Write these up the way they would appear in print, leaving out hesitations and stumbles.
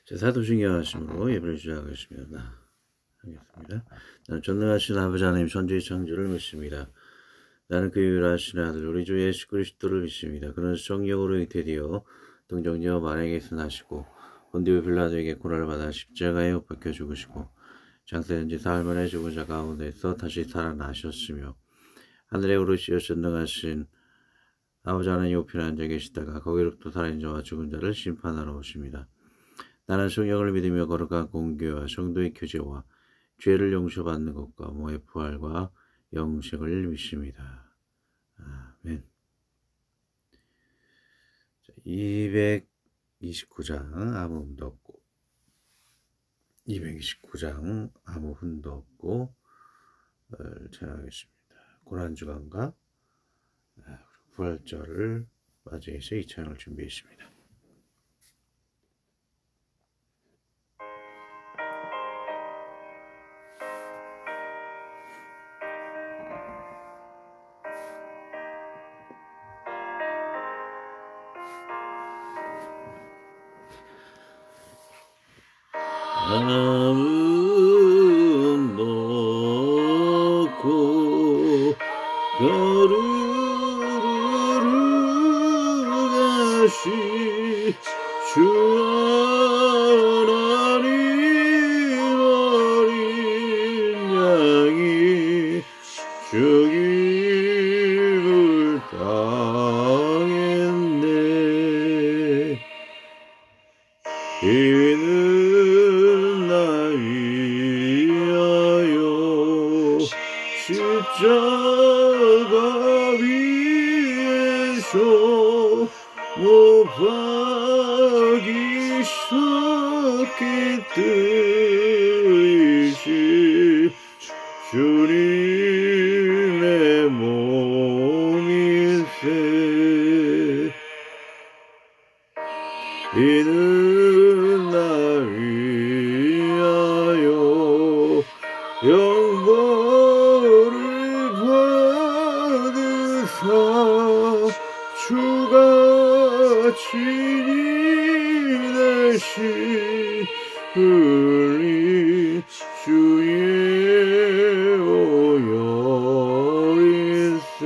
자, 사도신경하심으로 예배를 시작하겠습니다. 나는 전능하신 아버지 하나님 천지의 창조를 믿습니다. 나는 그 유일하신 아들 우리 주 예수 그리스도를 믿습니다. 그는 성령으로 잉태되어 동정녀 마리아에게서 나시고 본디오 빌라도에게 고난을 받아 십자가에 못 박혀 죽으시고 장사된 지 사흘 만에 죽은 자 가운데서 다시 살아나셨으며 하늘에 오르시어 전능하신 아버지 하나님 우편에 앉아 계시다가 거기로부터 살아있는 자와 죽은 자를 심판하러 오십니다. 나는 성령을 믿으며 거룩한 공교와 성도의 교제와 죄를 용서받는 것과 몸의 부활과 영생을 믿습니다. 아멘. 229장 아무 흠도 없고 229장 아무 흠도 없고 찬양하겠습니다. 고난주간과 부활절을 맞이해서 이 찬양을 준비했습니다. 아무 없고 가르르 가시 주 하나님 어린 양이 죽임을 당했네. 이는 나 위하여 십자가 위에서 못 박이셨기 뜻이시 주님의 몸일세. 이는 나 위하여 영광을 받으사 주가 친히 대신 흘린 주의 오열일세.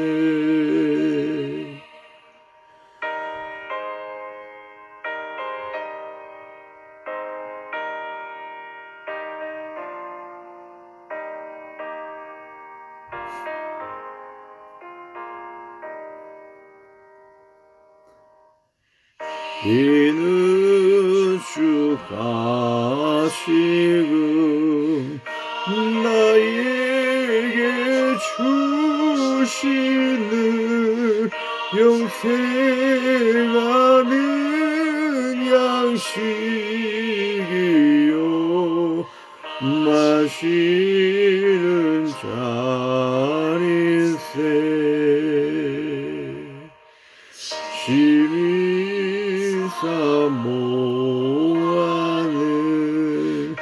이는 주가 지금 나에게 주시는 영생하는 양식이요 마시는 잔일세. 사모하는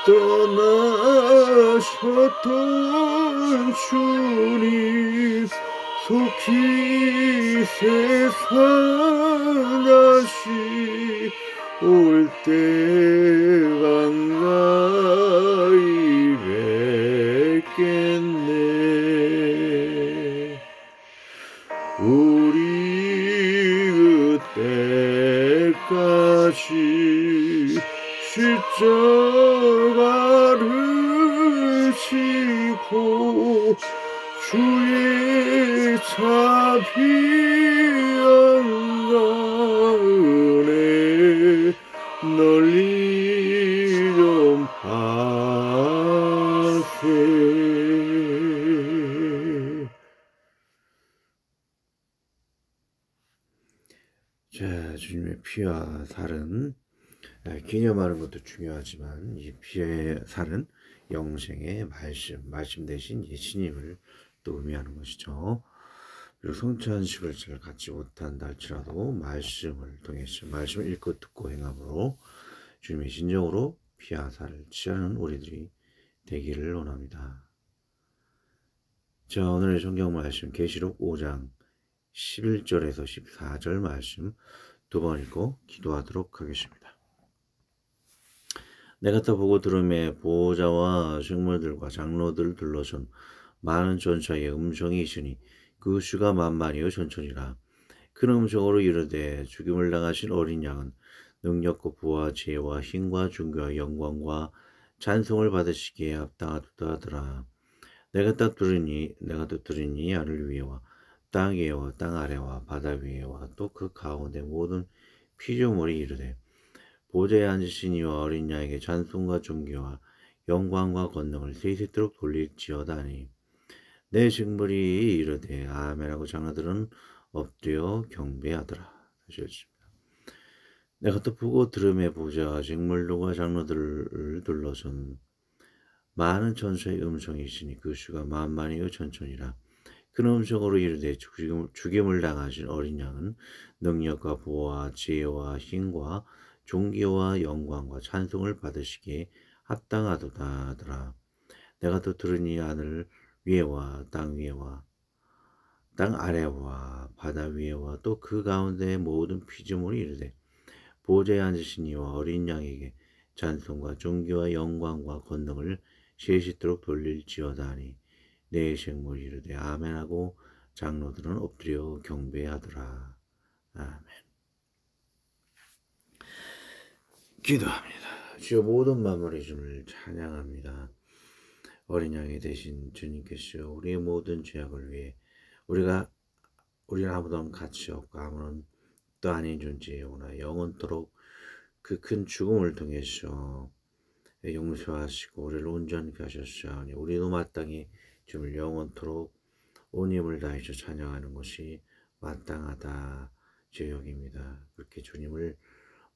떠나셨던 주님 속히 세상 다시 올 때 반가이 뵙겠네. 우리 그때까지 십자가를 지고 주의 자비한 은혜 널리 좀 하세. 자, 주님의 피와 살은 기념하는 것도 중요하지만 이 피의 살은 영생의 말씀 대신 예수님을 또 의미하는 것이죠. 그리고 성찬식을 잘 갖지 못한다 할지라도 말씀을 통해서 말씀을 읽고 듣고 행함으로 주님의 진정으로 피와 살을 취하는 우리들이 되기를 원합니다. 자, 오늘의 성경 말씀 계시록 5장 11절에서 14절 말씀 두 번 읽고 기도하도록 하겠습니다. 내가 또 보고 들음에 보호자와 식물들과 장로들 둘러선 많은 전차의 음성이 있으니 그 수가 만만이요 천천이라. 큰 음성으로 이르되 죽임을 당하신 어린 양은 능력과 부와 지혜와 힘과 존귀와 영광과 찬송을 받으시기에 합당하도다 하더라. 내가 또 들으니 하늘 위에와 땅 위에와 땅 아래와 바다 위에와 또 그 가운데 모든 피조물이 이르되 보좌에 앉으신 이와 어린 양에게 찬송과 존귀와 영광과 권능을 세세토록 돌릴지어다니. 내 식물이 이르되 아멘하고 장로들은 엎드려 경배하더라. 다시 읽습니다. 내가 또 보고 들음에 보자 식물들과 장로들을 둘러선 많은 천사의 음성이 있으니 그 수가 만만이요 천천이라. 큰 음성으로 이르되 죽임을 당하신 어린 양은 능력과 보호와 지혜와 힘과 존귀와 영광과 찬송을 받으시기에 합당하도다 하더라. 내가 또 들으니 하늘 위에와 땅 위에와 땅 아래와 바다 위에와 또 그 가운데 모든 피조물이 이르되 보좌에 앉으신 이와 어린 양에게 찬송과 존귀와 영광과 권능을 세시도록 돌릴지어다 하니 내 생물이 이르되 아멘하고 장로들은 엎드려 경배하더라. 아멘. 기도합니다. 주여 모든 만물의 주를 찬양합니다. 어린 양이 되신 주님께서 우리의 모든 죄악을 위해 우리는 아무런 가치 없고 아무런 또 아닌 존재이오나 영원토록 그 큰 죽음을 통해서 용서하시고 우리를 온전케 하셨사오니 우리도 마땅히 주를 영원토록 온 힘을 다해서 찬양하는 것이 마땅하다 제역입니다. 그렇게 주님을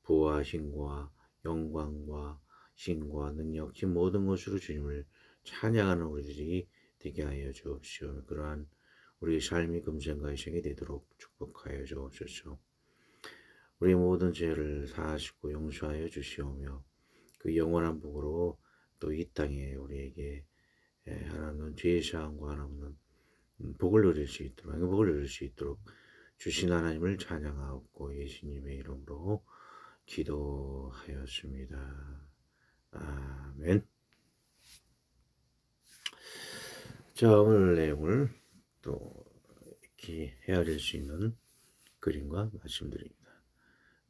부와 힘과 영광과 힘과 능력, 모든 것으로 주님을 찬양하는 우리들이 되게 하여 주옵시오. 그러한 우리 삶이 금생과 희생이 되도록 축복하여 주옵소서. 우리 모든 죄를 사하시고 용서하여 주시오며 그 영원한 복으로 또 이 땅에 우리에게 하나님은 죄의 사함과 하나님은 복을 누릴 수 있도록 행복을 누릴 수 있도록 주신 하나님을 찬양하옵고 예수님의 이름으로 기도하였습니다. 아멘. 자, 오늘 내용을 또 이렇게 헤아릴 수 있는 그림과 말씀드립니다.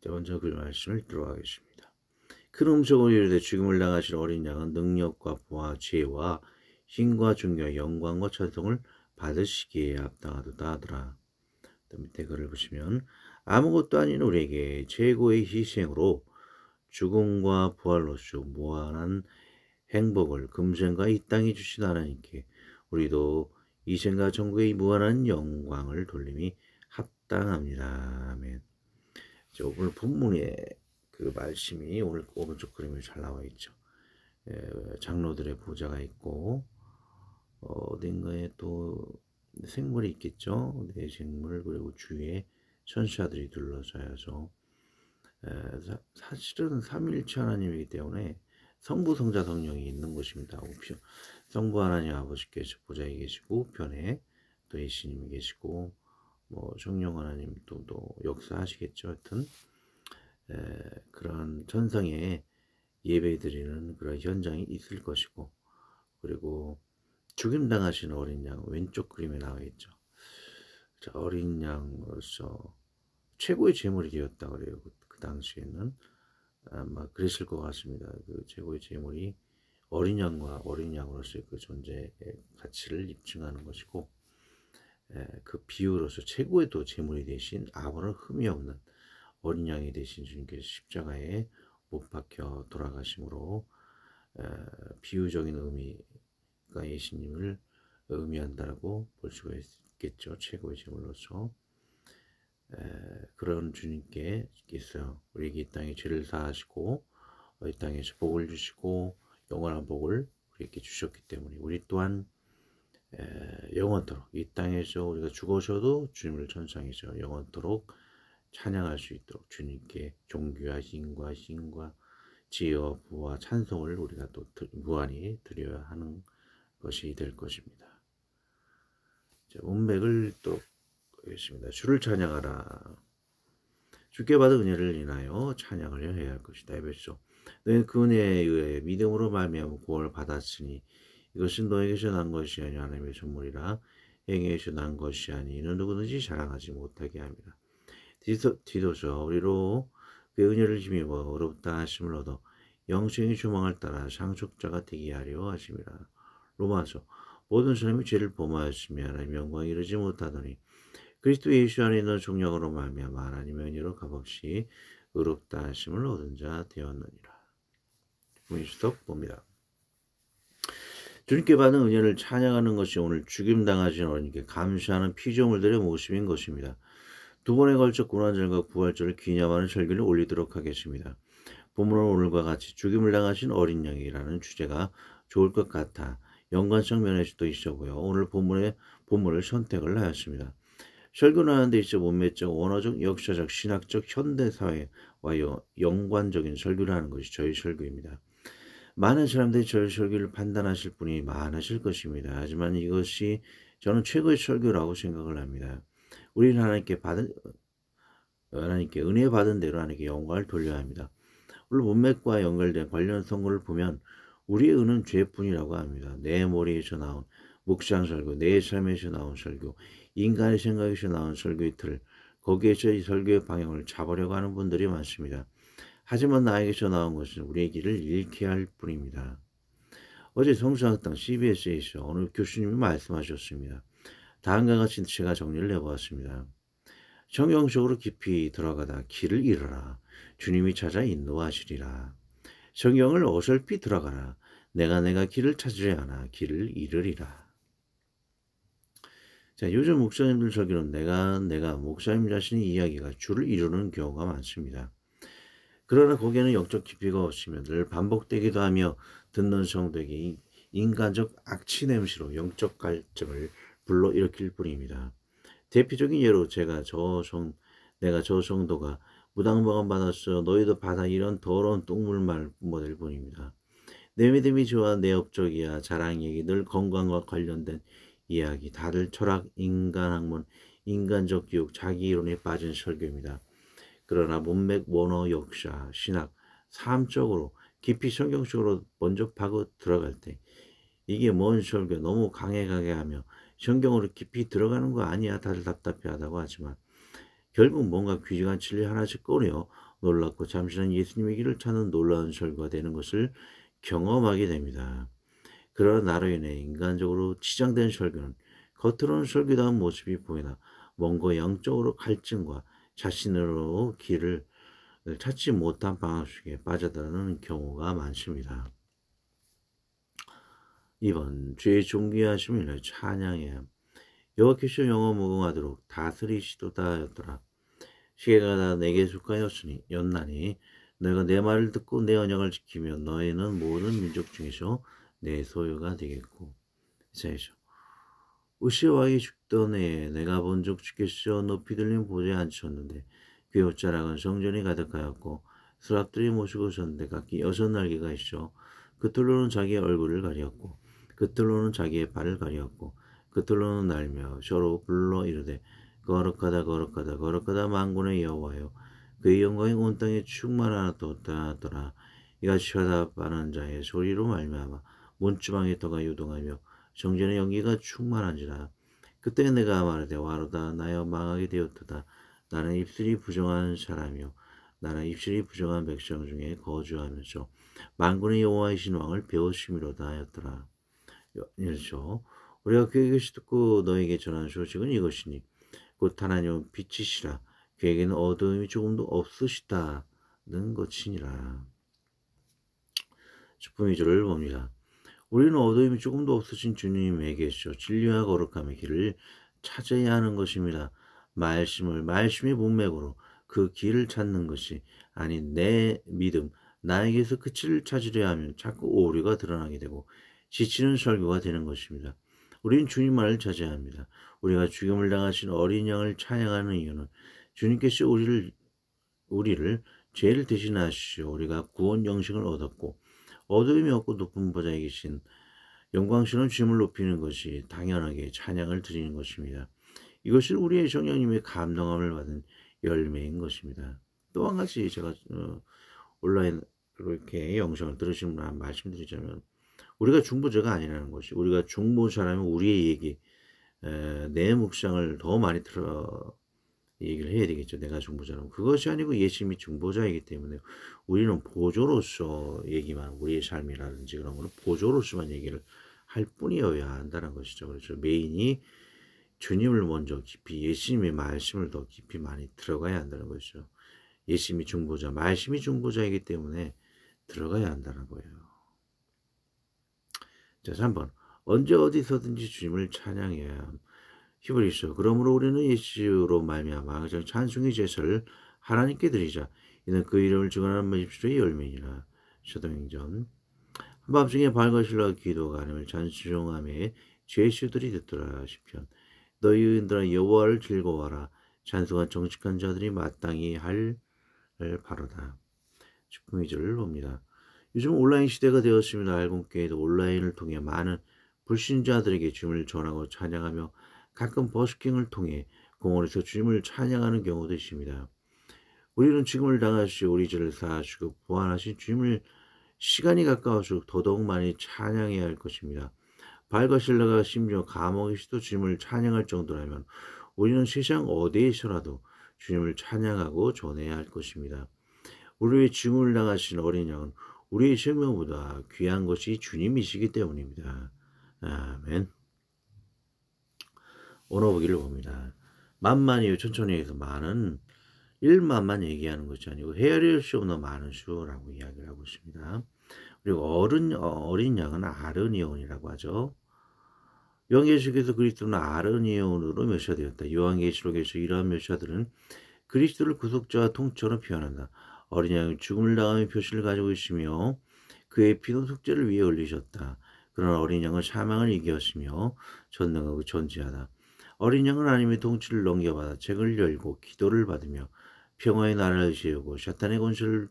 자, 먼저 그 말씀을 들어가겠습니다. 큰 음성으로 이르되 죽임을 당하신 어린 양은 능력과 부와 지혜와 힘과 존귀와 영광과 찬송을 받으시기에 합당하도다 하더라. 또 밑에 글을 보시면 아무것도 아닌 우리에게 최고의 희생으로 죽음과 부활로서 무한한 행복을 금생과 이 땅에 주신 하나님께 우리도 이생과 천국의 무한한 영광을 돌림이 합당합니다. 아멘. 오늘 본문에 그 말씀이 오늘 오른쪽 그림에 잘 나와 있죠. 장로들의 보좌가 있고 어딘가에 또 생물이 있겠죠. 네 생물 그리고 주위에 천사들이 둘러싸여서 사실은 삼위일체 하나님이기 때문에 성부 성자 성령이 있는 것입니다. 성부 하나님 아버지께서 보좌에 계시고 우편에 또 예수님이 계시고 뭐 성령 하나님 또 역사하시겠죠. 하여튼 그런 천상에 예배드리는 그런 현장이 있을 것이고 그리고 죽임당하신 어린 양 왼쪽 그림에 나와 있죠. 자, 어린 양으로서 최고의 제물이 되었다 그래요. 그 당시에는 아마 그랬을 것 같습니다. 그 최고의 제물이 어린 양으로서의 그 존재의 가치를 입증하는 것이고 그 비유로서 최고의 또 제물이 되신 아무런 흠이 없는 어린 양이 되신 주님께서 십자가에 못 박혀 돌아가심으로 비유적인 의미가 예수님을 의미한다고 볼 수가 있겠죠. 최고의 제물로서 그런 주님께서 우리에게 이 땅에 죄를 사하시고 이 땅에서 복을 주시고 영원한 복을 우리에게 주셨기 때문에 우리 또한 영원토록 이 땅에서 우리가 죽어서도 주님을 천상에서 영원토록 찬양할 수 있도록 주님께 존귀와 힘과 지혜와 부와 찬송을 우리가 또 무한히 드려야 하는 것이 될 것입니다. 자, 문맥을 또 보겠습니다. 주를 찬양하라. 주께 받은 은혜를 인하여 찬양을 해야 할 것이다. 에베소 너희는 그 은혜에 의해 믿음으로 말미암아 구원을 받았으니 이것은 너에게서 난 것이 아니 하나님의 선물이라. 행위에서 난 것이 아니 이는 누구든지 자랑하지 못하게 합니다. 디도서 우리로 그 은혜를 힘입어 어렵다 하심을 얻어 영생의 조망을 따라 상속자가 되게 하려 하심이라. 로마서 모든 사람이 죄를 범하였으며 하나님의 영광에 이르지 못하더니 그리스도 예수 안에 있는 종력으로 말미암아 하나님의 은혜로 값없이 의롭다 하심을 얻은 자 되었느니라. 주석 봅니다. 주님께 받은 은혜를 찬양하는 것이 오늘 죽임당하신 어린이께 감사하는 피조물들의 모습인 것입니다. 두 번에 걸쳐 고난절과 부활절을 기념하는 설교를 올리도록 하겠습니다. 본문은 오늘과 같이 죽임을 당하신 어린 양이라는 주제가 좋을 것 같아 연관성 면에서도 있었고요. 오늘 본문을 선택을 하였습니다. 설교는 하는 데 있어 문맥적, 원어적, 역사적, 신학적, 현대사회와 연관적인 설교를 하는 것이 저희 설교입니다. 많은 사람들이 저희 설교를 판단하실 분이 많으실 것입니다. 하지만 이것이 저는 최고의 설교라고 생각을 합니다. 우리는 하나님께 은혜 받은 대로 하나님께 영광을 돌려야 합니다. 물론 문맥과 연결된 관련 선거를 보면 우리의 은은 죄뿐이라고 합니다. 내 머리에서 나온 묵상 설교, 내 삶에서 나온 설교, 인간의 생각에서 나온 설교의 틀, 거기에서 이 설교의 방향을 잡으려고 하는 분들이 많습니다. 하지만 나에게서 나온 것은 우리의 길을 잃게 할 뿐입니다. 어제 성서학당 CBS에서 어느 교수님이 말씀하셨습니다. 다음과 같이 제가 정리를 해보았습니다. 성경 속으로 깊이 들어가다 길을 잃어라. 주님이 찾아 인도하시리라. 성경을 어설피 들어가라. 내가 길을 찾으려 하나 길을 잃으리라. 자, 요즘 목사님들 설교는 내가 목사님 자신의 이야기가 줄을 이루는 경우가 많습니다. 그러나 거기에는 영적 깊이가 없으며 늘 반복되기도 하며 듣는 성도에게 인간적 악취 냄새로 영적 갈증을 불러일으킬 뿐입니다. 대표적인 예로 내가 저 성도가 무당방언 받았어 너희도 받아 이런 더러운 똥물말 모델 뿐입니다. 내 믿음이 좋아 내 업적이야 자랑 얘기 늘 건강과 관련된 이야기 다들 철학, 인간학문, 인간적 교육, 자기 이론에 빠진 설교입니다. 그러나 문맥, 원어, 역사, 신학, 삶적으로 깊이 성경적으로 먼저 파고 들어갈 때 이게 뭔 설교 너무 강해가게 하며 성경으로 깊이 들어가는 거 아니야 다들 답답해하다고 하지만 결국 뭔가 귀중한 진리 하나씩 꺼내어 놀랍고 잠시는 예수님의 길을 찾는 놀라운 설교가 되는 것을 경험하게 됩니다. 그러나 나로 인해 인간적으로 치장된 설교는 겉으로는 설교다운 모습이 보이나 뭔가 영적으로 갈증과 자신으로 길을 찾지 못한 방황 속에 빠져드는 경우가 많습니다. 2번 주의 존귀하심을 찬양해야 여호와께서 영어 무궁하도록 다스리시도다였더라. 시계가 다 내게 속하였으니 연나니 너희가 내 말을 듣고 내 언약을 지키면 너희는 모든 민족 중에서 내 소유가 되겠고. 이사야서 우시아 왕이 죽던 해에 내가 본 적 주께서 높이 들린 보좌에 앉으셨는데 그의 옷자락은 성전이 가득하였고 스랍들이 모시고 섰는데 각기 6날개가 있어 그틀로는 자기의 얼굴을 가리었고 그틀로는 자기의 발을 가리었고 그틀로는 날며 서로 불러 이르되 거룩하다 거룩하다 거룩하다 만군의 여호와여 그의 영광이 온 땅에 충만하도다 하더라. 이같이 화답하는 자의 소리로 말미암아 문주방의 터가 유동하며 성전의 연기가 충만한지라. 그때 내가 말하되 와로다 나여 망하게 되었도다. 나는 입술이 부정한 사람이요 나는 입술이 부정한 백성 중에 거주하면서 만군의 여호와이신 왕을 배우심이로다 하였더라. 이렇죠. 우리가 그의 것이 듣고 너에게 전한 소식은 이것이니 곧 하나님은 빛이시라 그에게는 어두움이 조금도 없으시다는 것이니라. 축복 2절을 봅니다. 우리는 어두움이 조금도 없으신 주님에게서 진리와 거룩함의 길을 찾아야 하는 것입니다. 말씀의 문맥으로 그 길을 찾는 것이 아닌 내 믿음, 나에게서 끝을 찾으려 하면 자꾸 오류가 드러나게 되고 지치는 설교가 되는 것입니다. 우리는 주님만을 찾아야 합니다. 우리가 죽임을 당하신 어린 양을 찬양하는 이유는 주님께서 우리를 죄를 대신하시오. 우리가 구원 영생을 얻었고 어두움이 없고 높은 보좌에 계신 영광스러운 주님을 높이는 것이 당연하게 찬양을 드리는 것입니다. 이것은 우리의 성령님의 감동함을 받은 열매인 것입니다. 또 한 가지 제가 온라인 그렇게 영상을 들으신 분 말씀드리자면 우리가 중보자가 아니라는 것이 우리가 중보자라면 우리의 얘기 내 묵상을 더 많이 들어 얘기를 해야 되겠죠. 내가 중보자라면. 그것이 아니고 예수님이 중보자이기 때문에 우리는 보조로서 얘기만 우리의 삶이라든지 그런 거는 보조로서만 얘기를 할 뿐이어야 한다는 것이죠. 그래서 메인이 주님을 먼저 깊이 예수님의 말씀을 더 깊이 많이 들어가야 한다는 것이죠. 예수님이 중보자, 말씀이 중보자이기 때문에 들어가야 한다는 거예요. 자, 3번. 언제 어디서든지 주님을 찬양해야 함. 히브리서 그러므로 우리는 예수로 말미암아 찬송의 제사를 하나님께 드리자. 이는 그 이름을 증언하는 말씀의 열매니라. 사도행전. 한밤중에 밝으실라 기도가 하나님을 찬송함에 죄수들이 듣더라. 시편. 너희 의인들아 여호와를 즐거워하라. 찬송한 정직한 자들이 마땅히 할 바로다. 19절을 봅니다. 요즘 온라인 시대가 되었습니다. 알공교회도 온라인을 통해 많은 불신자들에게 주님을 전하고 찬양하며 가끔 버스킹을 통해 공원에서 주님을 찬양하는 경우도 있습니다. 우리는 죽음을 당하시고 우리 죄를 사하시고 부활하신 주님을 시간이 가까워질수록 더더욱 많이 찬양해야 할 것입니다. 발과신라가 심지어 감옥에서도 주님을 찬양할 정도라면 우리는 세상 어디에서라도 주님을 찬양하고 전해야 할 것입니다. 우리의 죽음을 당하신 어린 양은 우리의 생명보다 귀한 것이 주님이시기 때문입니다. 아멘. 오늘 보기를 봅니다. 만만이요 천천히 해서 많은 일만만 얘기하는 것이 아니고 헤아릴 수 없는 많은 수라고 이야기를 하고 있습니다. 그리고 어린 양은 아르니온이라고 하죠. 요한계시록에서 그리스도는 아르니온으로 묘사되었다. 요한계시록에서 이러한 묘사들은 그리스도를 구속자와 통째로 표현한다. 어린 양이 죽음을 당하며 표시를 가지고 있으며 그의 피는 속죄를 위해 흘리셨다. 그러나 어린 양은 사망을 이겼으며 전능하고 전지하다. 어린 양은 하나님의 통치를 넘겨받아 책을 열고 기도를 받으며 평화의 나라를 세우고 사탄의 권세를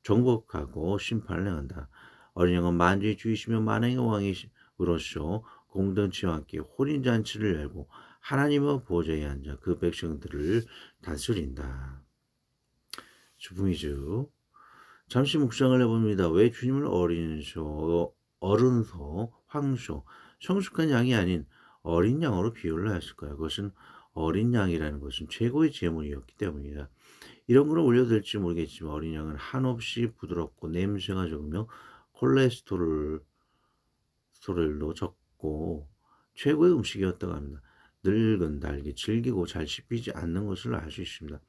정복하고 심판을 행한다. 어린 양은 만주의 주이시며 만왕의 왕이로서 공동체와 함께 혼인잔치를 열고 하나님의 보좌에 앉아 그 백성들을 다스린다. 주품이죠. 잠시 묵상을 해봅니다. 왜 주님을 어른소, 황소, 성숙한 양이 아닌 어린 양으로 비유를 했을까요? 그것은 어린 양이라는 것은 최고의 제물이었기 때문이다. 이런 거는 올려될지 모르겠지만 어린 양은 한없이 부드럽고 냄새가 적으며 콜레스테롤도 적고 최고의 음식이었다고 합니다. 늙은 달기, 질기고 잘 씹히지 않는 것을 알 수 있습니다.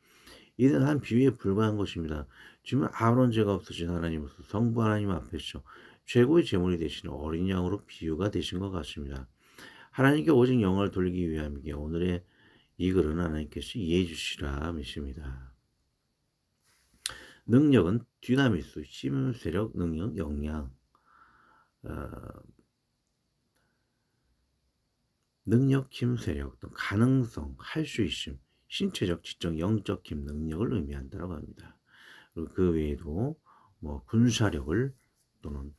이는 한 비유에 불과한 것입니다. 지금 아무런 죄가 없으신 하나님으로서 성부 하나님 앞에서 최고의 제물이 되시는 어린 양으로 비유가 되신 것 같습니다. 하나님께 오직 영광을 돌리기 위함이기에 오늘의 이 글은 하나님께서 이해해 주시라 믿습니다. 능력은 디나미스, 힘, 세력, 능력, 역량. 능력, 힘, 세력, 또 가능성, 할 수 있음, 신체적, 지적, 영적 힘, 능력을 의미한다고 합니다. 그리고 그 외에도 뭐 군사력을 또는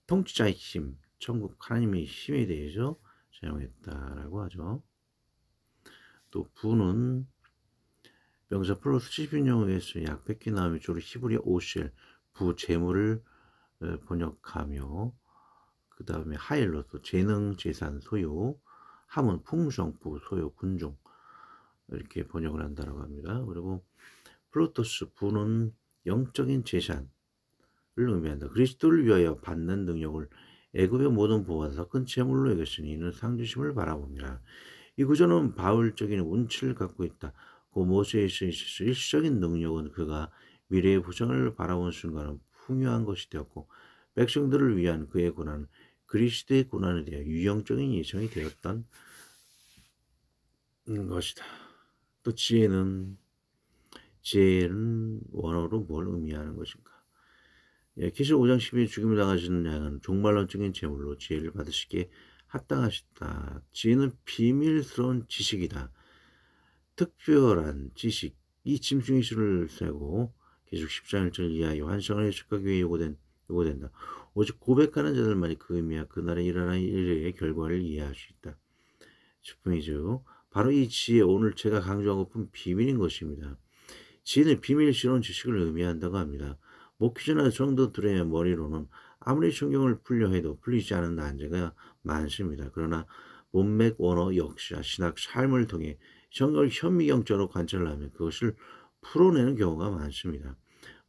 통치자의 힘, 천국 하나님의 힘에 대해서 사용했다라고 하죠. 또 부는 명사 플러스 70인용에 의해서 약 100개 나오며 주로 히브리 오쉘, 부, 재물을 번역하며 그 다음에 하일로스, 재능, 재산, 소유, 함은 풍성, 부, 소유, 군종 이렇게 번역을 한다고 합니다. 그리고 플로토스, 부는 영적인 재산을 의미한다. 그리스도를 위하여 받는 능력을 애굽의 모든 부와 더 큰 재물로 여겼으니 이는 상주심을 바라봅니다. 이 구조는 바울적인 운치를 갖고 있다. 그 모세에서 있어서 일시적인 능력은 그가 미래의 부정을 바라본 순간은 풍요한 것이 되었고 백성들을 위한 그의 고난은 그리스도의 고난에 대해 유형적인 예정이 되었던 것이다. 또 지혜는 원어로 뭘 의미하는 것인가? 계시록 5장 12일 죽임을 당하시는 양은 종말론적인 제물로 지혜를 받으시기에 합당하시다. 지혜는 비밀스러운 지식이다. 특별한 지식, 이 짐승의 수를 세고 계속 14장 1절 이하의 환상을 해석하기 위해 요구된다. 오직 고백하는 자들만이 그 의미와 그날에 일어날 일의 결과를 이해할 수 있다. 10분이죠. 바로 이 지혜, 오늘 제가 강조하고픈 비밀인 것입니다. 지혜는 비밀스러운 지식을 의미한다고 합니다. 목회자나 성도들의 머리로는 아무리 성경을 풀려 해도 풀리지 않은 난제가 많습니다. 그러나 문맥 원어 역사 신학 삶을 통해 성경을 현미경적으로 관찰을 하면 그것을 풀어내는 경우가 많습니다.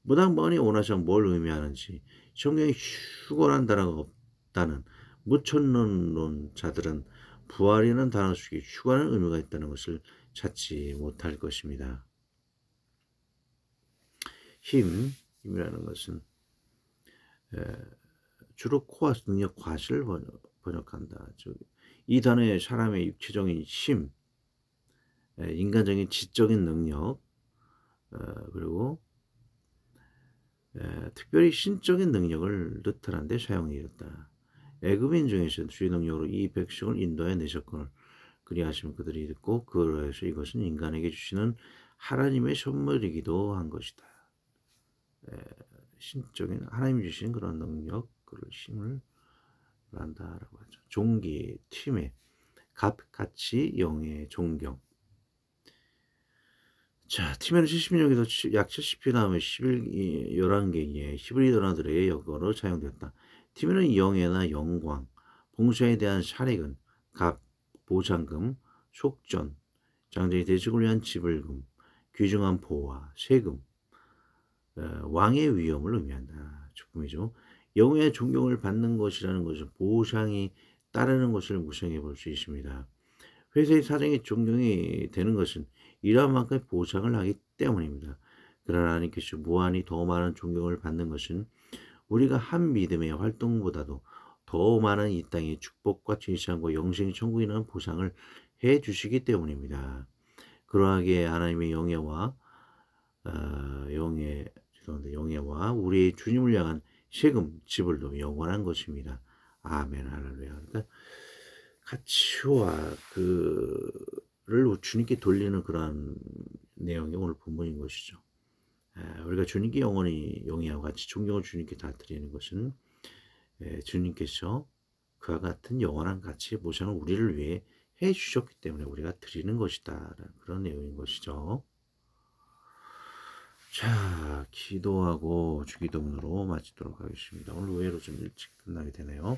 무당번이 원하상 뭘 의미하는지 성경에 휴거란 단어가 없다는 무천론자들은 부활이라는 단어 속에 휴가는 의미가 있다는 것을 찾지 못할 것입니다. 힘이라는 것은 주로 코와 능력, 과실을 번역한다. 이 단어의 사람의 육체적인 힘, 인간적인 지적인 능력, 그리고 특별히 신적인 능력을 나타내는 데 사용되었다. 애굽인 중에서 주의 능력으로 이 백성을 인도해 내셨거늘 그리하시면 그들이 듣고 그러해서 이것은 인간에게 주시는 하나님의 선물이기도 한 것이다. 신적인 하나님이 주신 그런 능력, 그런 힘을 한다라고 하죠. 종기, 팀의 값, 가치, 영의 존경. 자, 팀에는 70년에도 약 70회 다음에 11개의 히브리 언어들의 역어로 사용되었다. 팀에는 영예나 영광, 봉사에 대한 사례금, 값, 보상금, 속전, 장자의 대적을 위한 지불금, 귀중한 보화, 세금, 왕의 위엄을 의미한다. 조금이죠. 영의 존경을 받는 것이라는 것은 보상이 따르는 것을 묵상해 볼 수 있습니다. 회사의 사정이 존경이 되는 것은 이러한 만큼의 보상을 하기 때문입니다. 그러나 하나님께서 무한히 더 많은 존경을 받는 것은 우리가 한 믿음의 활동보다도 더 많은 이 땅의 축복과 진실함과 영생의 천국에 있는 보상을 해 주시기 때문입니다. 그러하기에 하나님의 영예와 우리의 주님을 향한 세금 지불도 영원한 것입니다. 아멘 할렐루야. 그러니까 가치와 그를 주님께 돌리는 그러한 내용이 오늘 본문인 것이죠. 우리가 주님께 영원히 영예하고 같이 존경을 주님께 다 드리는 것은 주님께서 그와 같은 영원한 가치의 보상을 우리를 위해 해 주셨기 때문에 우리가 드리는 것이다. 그런 내용인 것이죠. 자, 기도하고 주기도문으로 마치도록 하겠습니다. 오늘 의외로 좀 일찍 끝나게 되네요.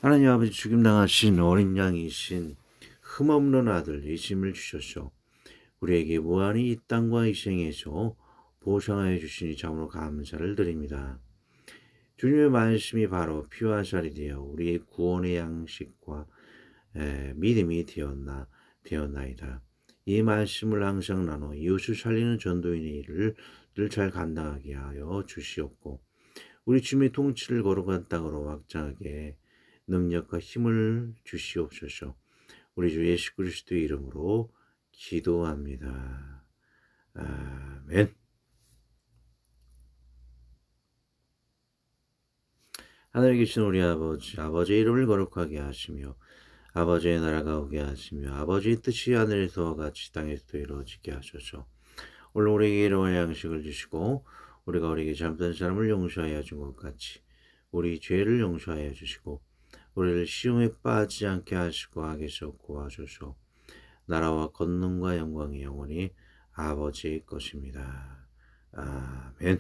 하나님 아버지, 죽임당하신 어린 양이신 흠없는 아들 예수님을 주셨소. 우리에게 무한히 이 땅과 이 생에서 보상하여 주시니 참으로 감사를 드립니다. 주님의 말씀이 바로 피와 살이 되어 우리의 구원의 양식과 믿음이 되었나이다. 이 말씀을 항상 나눠 이웃을 살리는 전도인의 일을 늘 잘 감당하게 하여 주시옵고 우리 주님의 통치를 거룩한 땅으로 확장하게 능력과 힘을 주시옵소서. 우리 주 예수 그리스도의 이름으로 기도합니다. 아멘. 하늘에 계신 우리 아버지, 아버지의 이름을 거룩하게 하시며 아버지의 나라가 오게 하시며 아버지의 뜻이 하늘에서와 같이 땅에서도 이루어지게 하소서. 오늘 우리에게 일용할 양식을 주시고 우리가 우리에게 잘못한 사람을 용서하여 준 것 같이 우리 죄를 용서하여 주시고 우리를 시험에 빠지지 않게 하시고 악에서 구하소서. 나라와 권능과 영광이 영원히 아버지의 것입니다. 아멘.